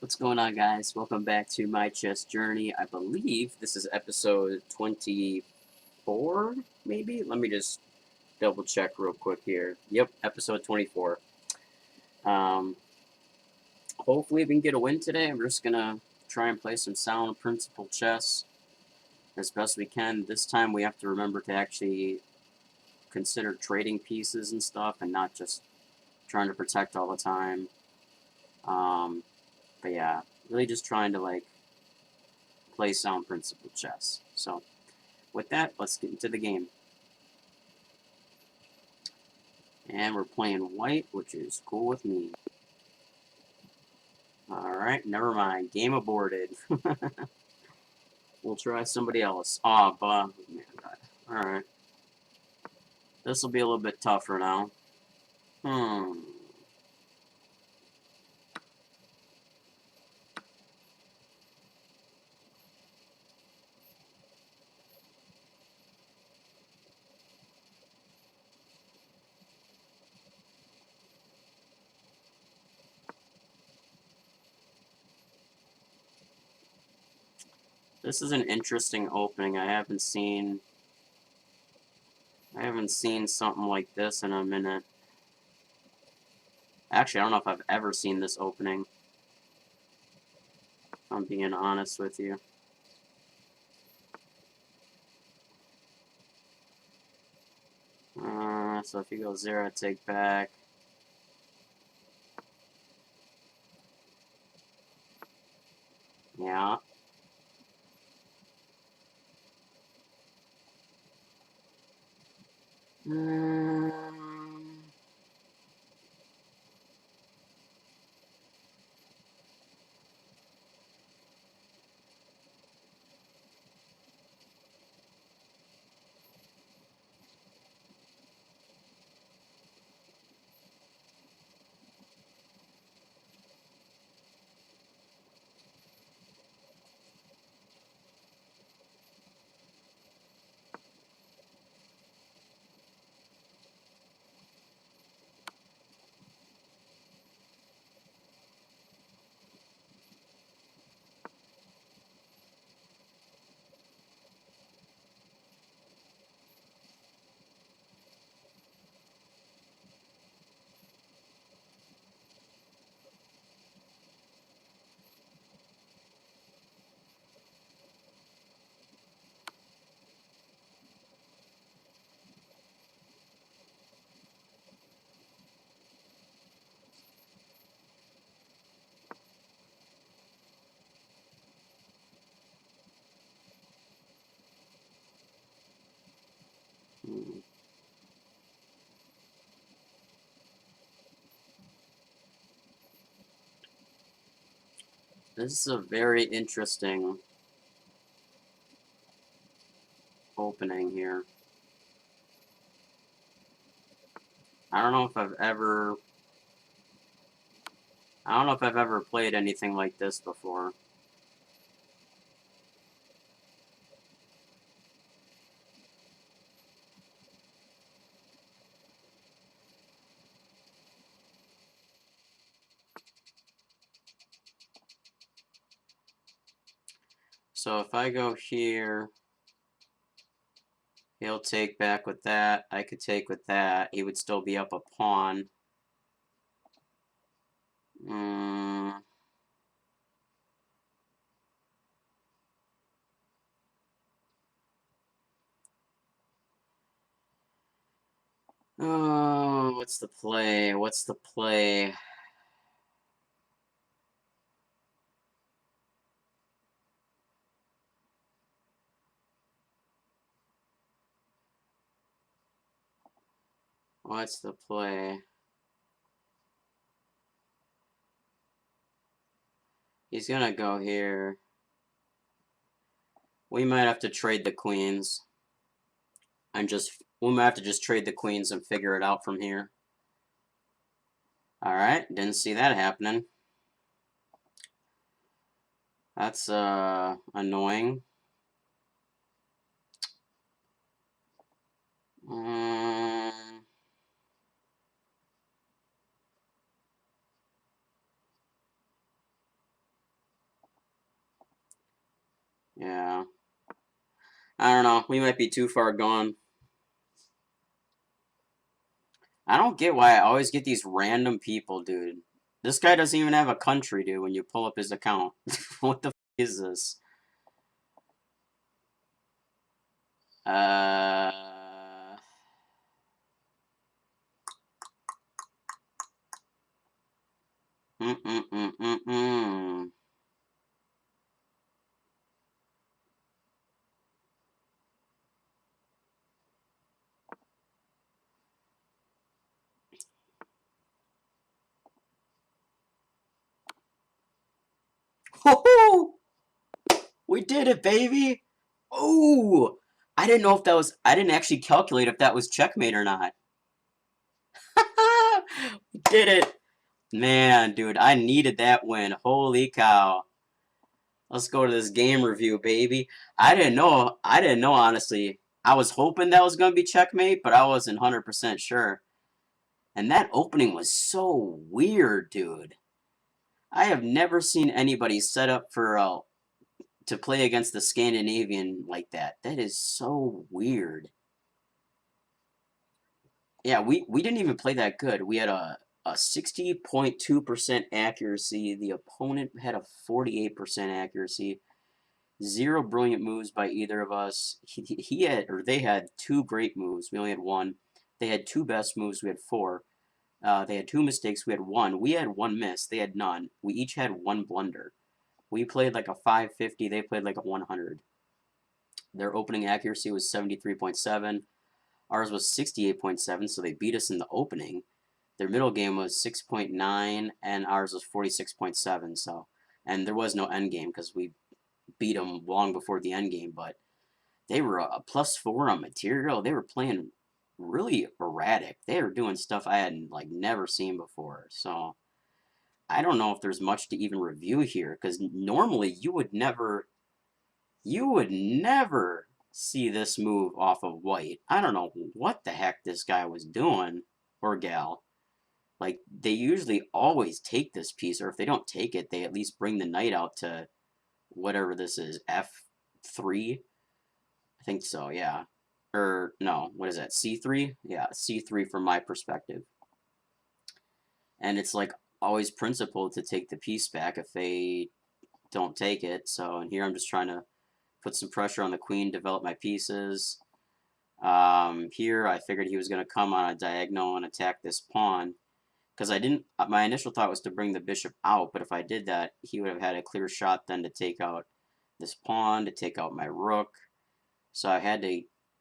What's going on, guys? Welcome back to my chess journey. I believe this is episode 24, maybe? Let me just double check real quick here. Yep, episode 24. Um, Hopefully we can get a win today. I'm just gonna try and play some sound principle chess as best we can. This time we have to remember to actually consider trading pieces and stuff and not just trying to protect all the time. But yeah, really just trying to play sound principle chess. So with that, let's get into the game. And we're playing white, which is cool with me. Alright, never mind. Game aborted. We'll try somebody else. Aw, oh, man, God. Alright. This will be a little bit tougher now. This is an interesting opening. I haven't seen something like this in a minute. Actually, I don't know if I've ever seen this opening, if I'm being honest with you. So if you go 0, take back. Yeah. This is a very interesting opening here. I don't know if I've ever played anything like this before. So if I go here, he'll take back with that. I could take with that. He would still be up a pawn. Oh, what's the play? What's the play? What's the play? He's gonna go here. We might have to trade the queens. We might have to just trade the queens and figure it out from here. Alright, didn't see that happening. That's annoying. Yeah. I don't know. We might be too far gone. I don't get why I always get these random people, dude. This guy doesn't even have a country, dude, when you pull up his account. What the f is this? Uh... Mm-mm-mm-mm-mm. Ho-ho! We did it, baby! Oh! I didn't know if that was... I didn't actually calculate if that was checkmate or not. We did it! Man, dude, I needed that win. Holy cow. Let's go to this game review, baby. I didn't know. I didn't know, honestly. I was hoping that was going to be checkmate, but I wasn't 100% sure. And that opening was so weird, dude. I have never seen anybody set up for to play against the Scandinavian like that. That is so weird. Yeah, we didn't even play that good. We had a 60.2% accuracy. The opponent had a 48% accuracy. Zero brilliant moves by either of us. He had, or they had two great moves. We only had one. They had two best moves. We had four. They had two mistakes. We had one. We had one miss. They had none. We each had one blunder. We played like a 550. They played like a 100. Their opening accuracy was 73.7. Ours was 68.7, so they beat us in the opening. Their middle game was 6.9, and ours was 46.7. So, and there was no end game because we beat them long before the end game. But they were a +4 on material. They were playing really erratic. They were doing stuff I had like never seen before. So I don't know if there's much to even review here because normally you would never see this move off of white. I don't know what the heck this guy was doing, or gal. Like, they usually always take this piece, or if they don't take it, they at least bring the knight out to whatever this is, F3? I think so, yeah. Or, no, what is that, C3? Yeah, C3 from my perspective. And it's, like, always principled to take the piece back if they don't take it. So, and here I'm just trying to put some pressure on the queen, develop my pieces. Here I figured he was going to come on a diagonal and attack this pawn. Because I didn't, my initial thought was to bring the bishop out, but if I did that, he would have had a clear shot then to take out this pawn, to take out my rook. So I had to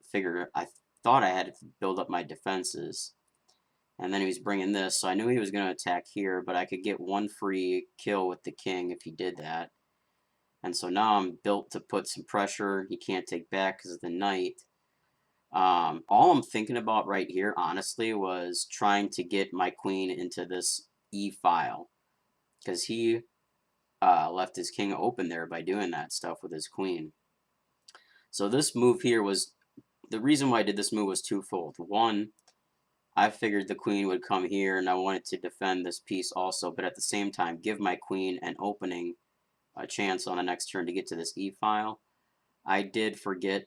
figure, I thought I had to build up my defenses. And then he was bringing this, so I knew he was going to attack here, but I could get one free kill with the king if he did that. And so now I'm built to put some pressure. He can't take back because of the knight. All I'm thinking about right here, honestly, was trying to get my queen into this E file. Because he left his king open there by doing that stuff with his queen. So this move here was, the reason why I did this move was twofold. One, I figured the queen would come here and I wanted to defend this piece also, but at the same time give my queen an opening, a chance on the next turn to get to this E file. I did forget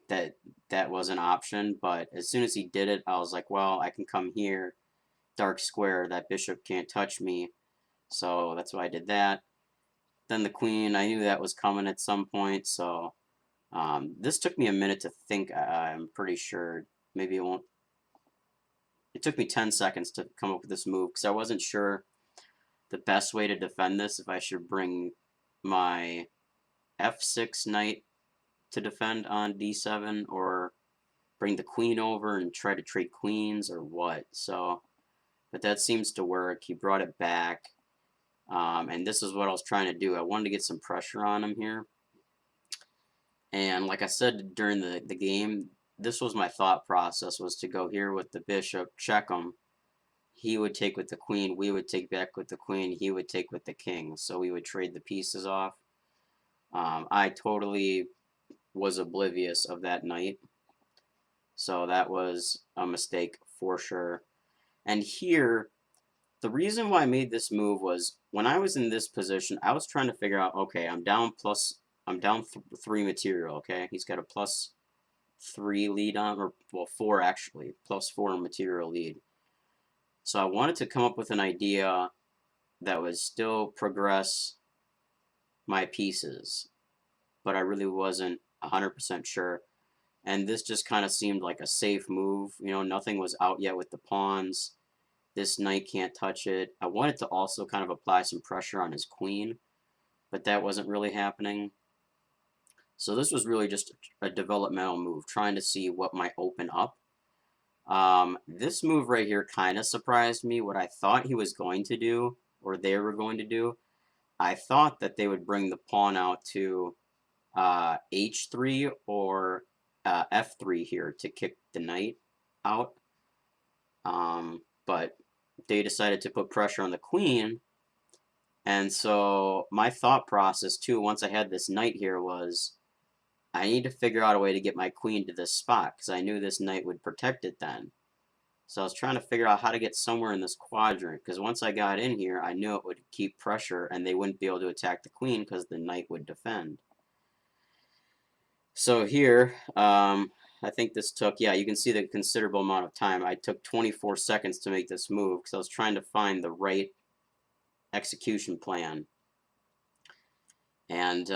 that that was an option, but as soon as he did it, I was like, well, I can come here, dark square, that bishop can't touch me, so that's why I did that. Then the queen, I knew that was coming at some point, so this took me a minute to think. I'm pretty sure, maybe it won't, it took me 10 seconds to come up with this move, because I wasn't sure the best way to defend this, if I should bring my f6 knight to defend on d7, or bring the queen over and try to trade queens, or what. So, but that seems to work. He brought it back, and this is what I was trying to do. I wanted to get some pressure on him here, and like I said during the game, this was my thought process, was to go here with the bishop, check him. He would take with the queen, we would take back with the queen, he would take with the king, so we would trade the pieces off. I totally was oblivious of that knight, so that was a mistake for sure. And here, the reason why I made this move was when I was in this position, I was trying to figure out, okay, I'm down plus I'm down 3 material, okay? He's got a +3 lead on, or, well, 4 actually, +4 material lead. So I wanted to come up with an idea that would still progress my pieces, but I really wasn't 100% sure. And this just kind of seemed like a safe move. You know, nothing was out yet with the pawns. This knight can't touch it. I wanted to also kind of apply some pressure on his queen, but that wasn't really happening. So this was really just a developmental move, trying to see what might open up. This move right here kind of surprised me, what I thought he was going to do, or they were going to do. I thought that they would bring the pawn out to h3 or f3 here to kick the knight out. But they decided to put pressure on the queen. And so my thought process too, once I had this knight here, was I need to figure out a way to get my queen to this spot, because I knew this knight would protect it then. So I was trying to figure out how to get somewhere in this quadrant, because once I got in here, I knew it would keep pressure and they wouldn't be able to attack the queen because the knight would defend. So here, I think this took, yeah, you can see the considerable amount of time. I took 24 seconds to make this move because I was trying to find the right execution plan. And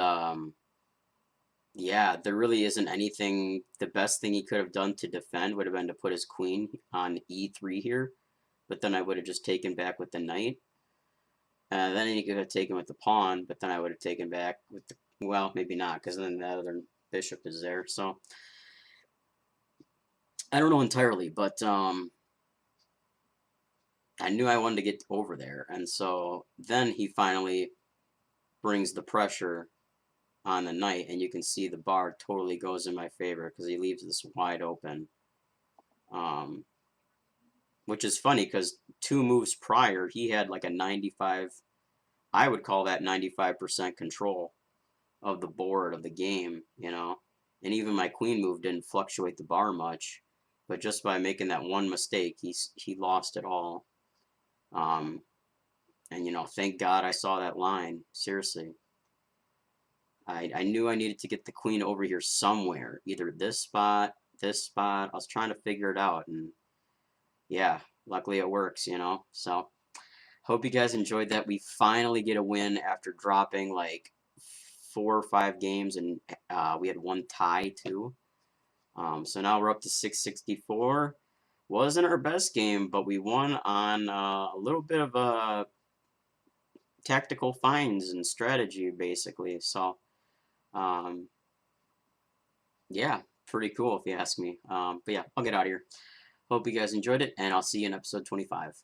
yeah, there really isn't anything. The best thing he could have done to defend would have been to put his queen on e3 here, but then I would have just taken back with the knight. Then he could have taken with the pawn, but then I would have taken back with the, well, maybe not, because then the other bishop is there. So I don't know entirely, but I knew I wanted to get over there, and so then he finally brings the pressure on the knight, and you can see the bar totally goes in my favor because he leaves this wide open. Which is funny because 2 moves prior, he had like a 95, I would call that 95% control of the board, of the game, you know. And even my queen move didn't fluctuate the bar much, but just by making that one mistake, he lost it all. And you know, thank God I saw that line. Seriously. I knew I needed to get the queen over here somewhere. Either this spot, this spot. I was trying to figure it out, and yeah, luckily it works, you know. So hope you guys enjoyed that. We finally get a win after dropping like 4 or 5 games, and we had 1 tie too. So now we're up to 664. Wasn't our best game, but we won on a little bit of a tactical finds and strategy, basically. So yeah, pretty cool if you ask me. But yeah, I'll get out of here. Hope you guys enjoyed it, and I'll see you in episode 25.